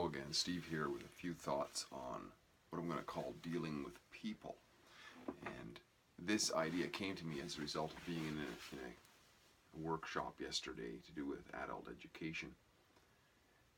again. Steve here with a few thoughts on what I'm going to call dealing with people. And this idea came to me as a result of being in a workshop yesterday to do with adult education.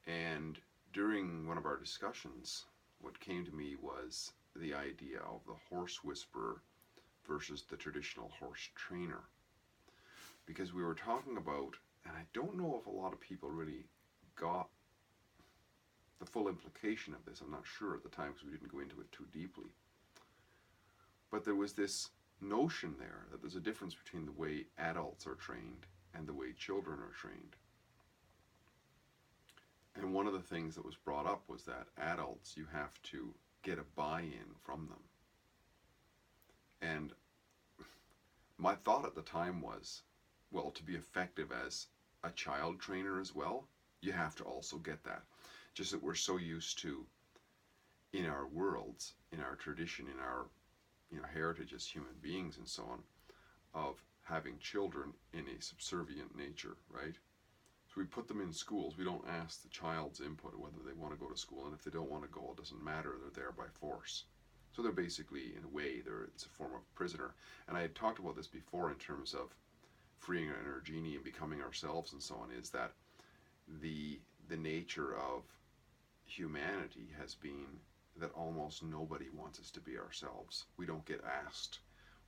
And during one of our discussions, what came to me was the idea of the horse whisperer versus the traditional horse trainer. Because we were talking about, and I don't know if a lot of people really got the full implication of this. I'm not sure at the time because we didn't go into it too deeply. But there was this notion there that there's a difference between the way adults are trained and the way children are trained. And one of the things that was brought up was that adults, you have to get a buy-in from them. And my thought at the time was, well, to be effective as a child trainer as well, you have to also get that. Just that we're so used to, in our worlds, in our tradition, in our heritage as human beings and so on, of having children in a subservient nature, right? So we put them in schools. We don't ask the child's input whether they want to go to school, and if they don't want to go, it doesn't matter. They're there by force. So they're basically, in a way, it's a form of prisoner. And I had talked about this before in terms of freeing our inner genie and becoming ourselves and so on, is that the nature of humanity has been that almost nobody wants us to be ourselves. We don't get asked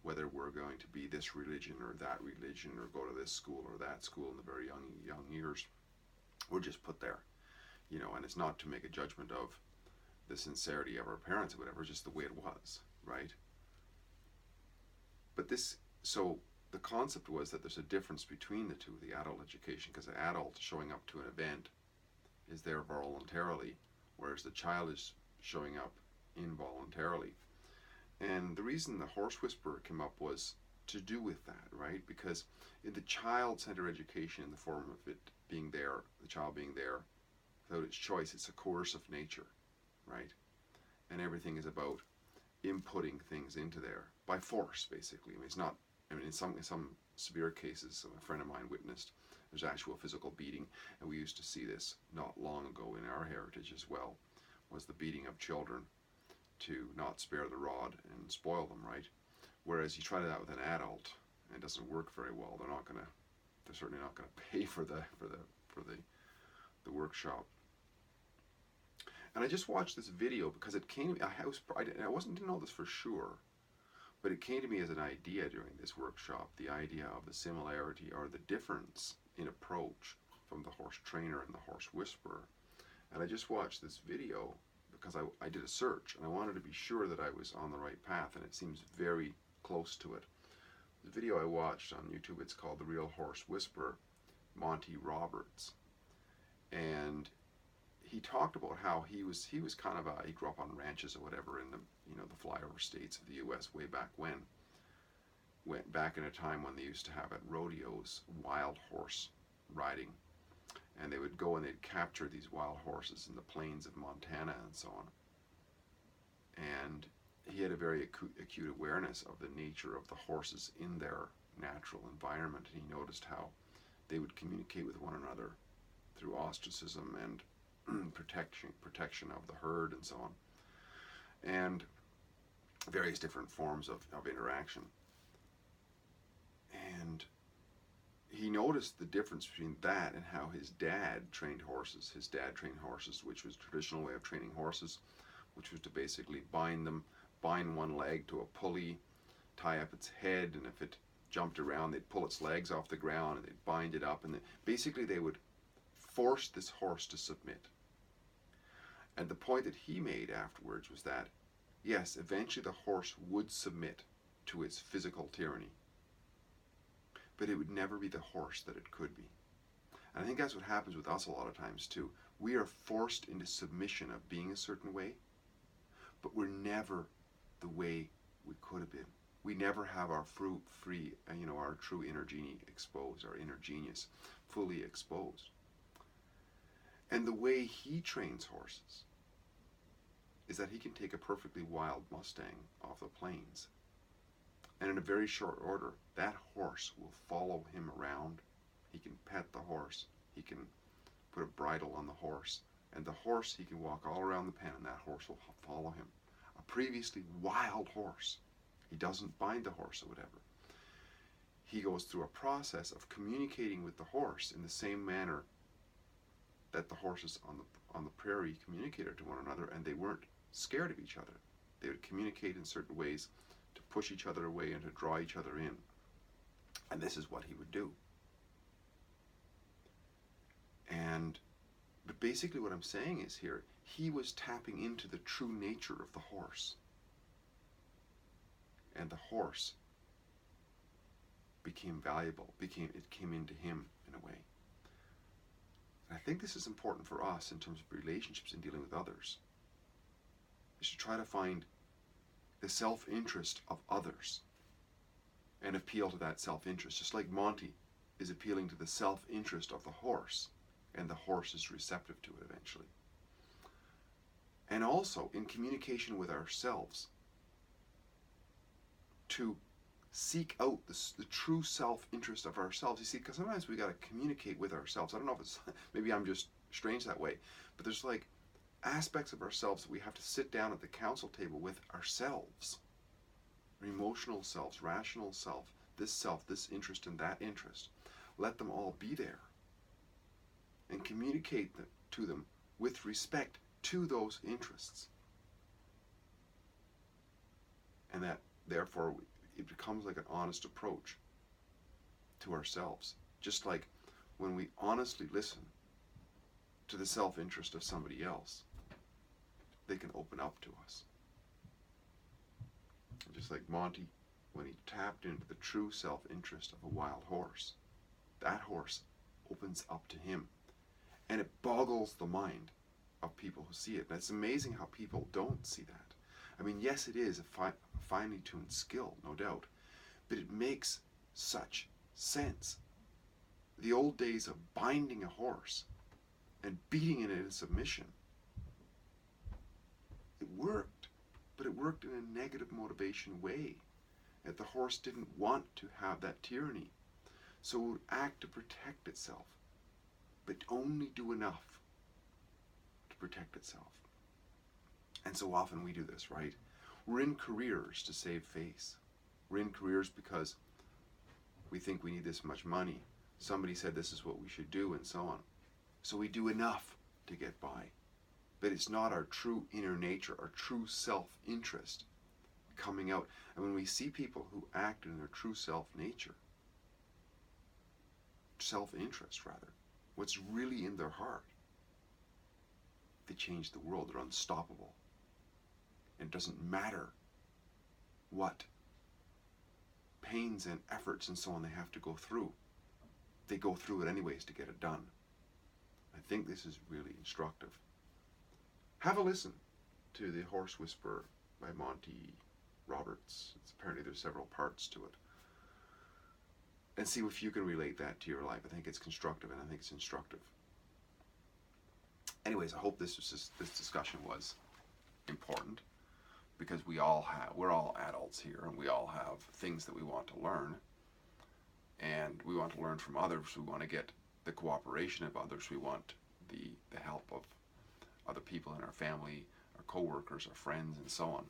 whether we're going to be this religion or that religion or go to this school or that school in the very young years. We're just put there, and it's not to make a judgment of the sincerity of our parents or whatever, just the way it was, right? But so the concept was that there's a difference between the two, the adult education, because the adult showing up to an event is there voluntarily, whereas the child is showing up involuntarily. And the reason the horse whisperer came up was to do with that, right? Because in the child-centered education, in the form of it being there, the child being there without its choice, it's a coercive nature, right? And everything is about inputting things into there by force, basically. It's not. In some severe cases, a friend of mine witnessed, there's actual physical beating, and we used to see this not long ago in our heritage as well, was the beating of children to not spare the rod and spoil them, right? Whereas you try that with an adult, and it doesn't work very well. They're certainly not gonna pay for the workshop. And I just watched this video because it came. I didn't know this for sure. But it came to me as an idea during this workshop, the idea of the similarity or the difference in approach from the horse trainer and the horse whisperer. And I just watched this video because I did a search and I wanted to be sure that I was on the right path, and it seems very close to it. The video I watched on YouTube, it's called The Real Horse Whisperer, Monty Roberts. And he talked about how he was kind of he grew up on ranches or whatever in the the flyover states of the U.S. way back when. Went back in a time when they used to have at rodeos wild horse riding, and they would go and they'd capture these wild horses in the plains of Montana and so on. And he had a very acute awareness of the nature of the horses in their natural environment, and he noticed how they would communicate with one another through ostracism and protection of the herd and so on, and various different forms of interaction. And he noticed the difference between that and how his dad trained horses. His dad trained horses, which was a traditional way of training horses, which was to basically bind one leg to a pulley, tie up its head, and if it jumped around, they'd pull its legs off the ground and they'd bind it up, and basically they would force this horse to submit. And the point that he made afterwards was that, yes, eventually the horse would submit to its physical tyranny, but it would never be the horse that it could be. And I think that's what happens with us a lot of times too. We are forced into submission of being a certain way, but we're never the way we could have been. We never have our our true inner genie exposed, our inner genius fully exposed. And the way he trains horses is that he can take a perfectly wild Mustang off the plains, and in a very short order, that horse will follow him around. He can pet the horse. He can put a bridle on the horse And the horse, he can walk all around the pen and that horse will follow him. A previously wild horse, he doesn't bind the horse or whatever. He goes through a process of communicating with the horse in the same manner that the horses on the prairie communicated to one another, and they weren't scared of each other. They would communicate in certain ways to push each other away and to draw each other in. And this is what he would do. But basically what I'm saying is here, he was tapping into the true nature of the horse. And the horse became valuable, it came into him in a way. And I think this is important for us in terms of relationships and dealing with others, is to try to find the self-interest of others and appeal to that self-interest, just like Monty is appealing to the self-interest of the horse, and the horse is receptive to it eventually. And also in communication with ourselves, to seek out the true self-interest of ourselves. You see, because sometimes we got to communicate with ourselves. I don't know if it's, maybe I'm just strange that way, but there's like aspects of ourselves that we have to sit down at the council table with ourselves. Our emotional selves, rational self, this interest and that interest. Let them all be there. And communicate to them with respect to those interests. And that, therefore, it becomes like an honest approach to ourselves. Just like when we honestly listen to the self-interest of somebody else, they can open up to us. And just like Monty, when he tapped into the true self-interest of a wild horse, that horse opens up to him. And it boggles the mind of people who see it. And it's amazing how people don't see that. I mean, yes, it is a finely tuned skill, no doubt, but it makes such sense. The old days of binding a horse and beating it into submission, it worked, but it worked in a negative motivation way. That the horse didn't want to have that tyranny, so it would act to protect itself, but only do enough to protect itself. And so often we do this, right? We're in careers to save face. We're in careers because we think we need this much money. Somebody said this is what we should do, and so on. So we do enough to get by. But it's not our true inner nature, our true self-interest coming out. And when we see people who act in their true self-nature, self-interest rather, what's really in their heart, they change the world. They're unstoppable. And it doesn't matter what pains and efforts and so on they have to go through. They go through it anyways to get it done. I think this is really instructive. Have a listen to The Horse Whisperer by Monty Roberts. Apparently there's several parts to it. And see if you can relate that to your life. I think it's constructive and I think it's instructive. Anyways, I hope this discussion was important, because we're all adults here, and we all have things that we want to learn, and we want to learn from others. We want to get the cooperation of others. We want the help of other people in our family, our co-workers, our friends, and so on.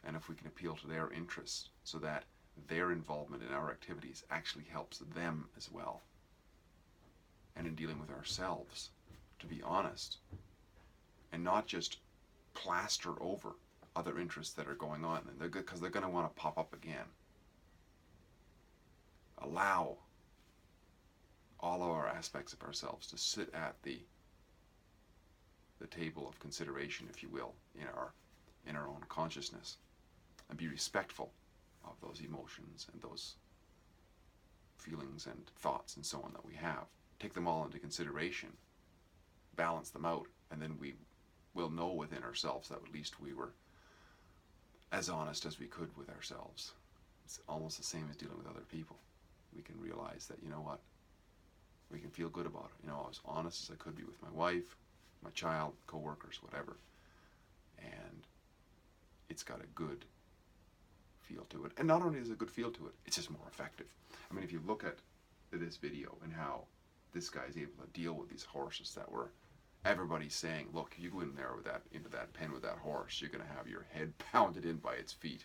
And if we can appeal to their interests so that their involvement in our activities actually helps them as well. And in dealing with ourselves, to be honest, and not just plaster over other interests that are going on, and because they're going to want to pop up again. Allow all of our aspects of ourselves to sit at the table of consideration, if you will, in our own consciousness, and be respectful of those emotions and those feelings and thoughts and so on that we have. Take them all into consideration, balance them out, and then we will know within ourselves that at least we were as honest as we could with ourselves. It's almost the same as dealing with other people. We can realize that, you know what, we can feel good about it. I was honest as I could be with my wife, my child, co-workers, whatever. And it's got a good feel to it. And not only is it a good feel to it, it's just more effective. I mean, if you look at this video and how this guy is able to deal with these horses that were Everybody's saying, look, if you go in there with that, into that pen with that horse, you're going to have your head pounded in by its feet.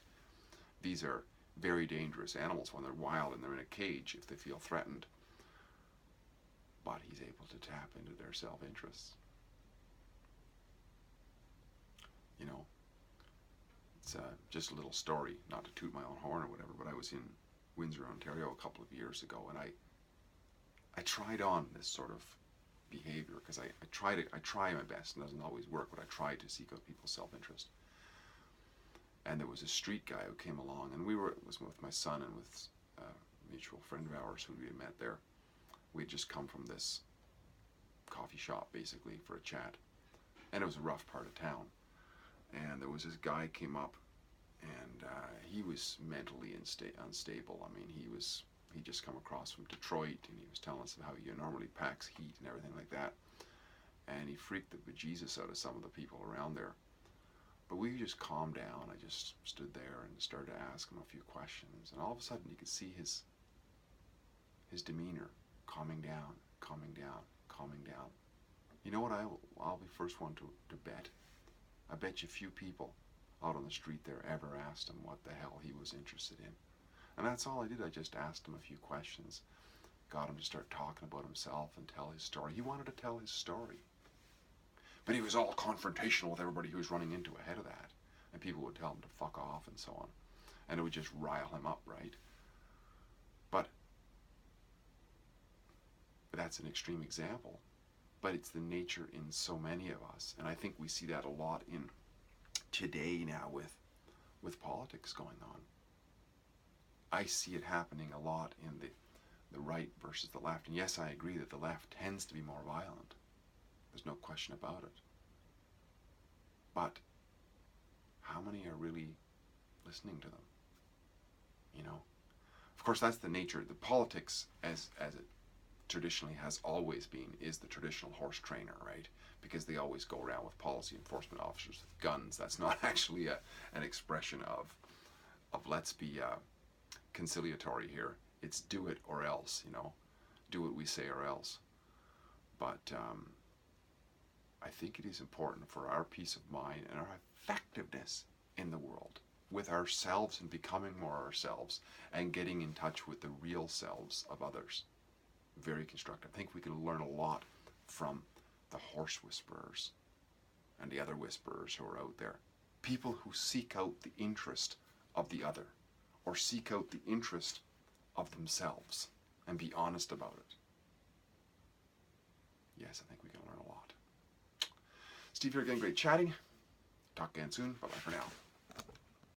These are very dangerous animals when they're wild and they're in a cage if they feel threatened. But he's able to tap into their self-interests. You know, it's just a little story, not to toot my own horn or whatever, but I was in Windsor, Ontario a couple of years ago, and I tried on this sort of behavior because I try my best, and it doesn't always work, but I try to seek out people's self-interest. And there was a street guy who came along, and it was with my son and with a mutual friend of ours who we had met there. We had just come from this coffee shop, basically, for a chat, and it was a rough part of town. And there was this guy came up, and he was mentally unstable. I mean, he'd just come across from Detroit, and he was telling us how he normally packs heat and everything like that. And he freaked the bejesus out of some of the people around there. But we just calmed down. I just stood there and started to ask him a few questions. And all of a sudden, you could see his demeanor calming down, calming down, calming down. You know what I'll be first one to bet? I bet you few people out on the street there ever asked him what the hell he was interested in. And that's all I did. I just asked him a few questions, got him to start talking about himself and tell his story. He wanted to tell his story. But he was all confrontational with everybody he was running into ahead of that. And people would tell him to fuck off and so on. And it would just rile him up, right? But that's an extreme example. But it's the nature in so many of us. And I think we see that a lot in today now with politics going on. I see it happening a lot in the right versus the left. And yes, I agree that the left tends to be more violent. There's no question about it. But how many are really listening to them? You know? Of course, that's the nature. The politics, as it traditionally has always been, is the traditional horse trainer, right? Because they always go around with policy enforcement officers with guns. That's not actually an expression of let's be conciliatory here. It's do it or else, you know? Do what we say or else. But I think it is important for our peace of mind and our effectiveness in the world with ourselves and becoming more ourselves and getting in touch with the real selves of others. Very constructive. I think we can learn a lot from the horse whisperers and the other whisperers who are out there. People who seek out the interest of the other or seek out the interest of themselves and be honest about it. Yes, I think we can learn a lot. Steve here again, great chatting. Talk again soon. Bye-bye for now.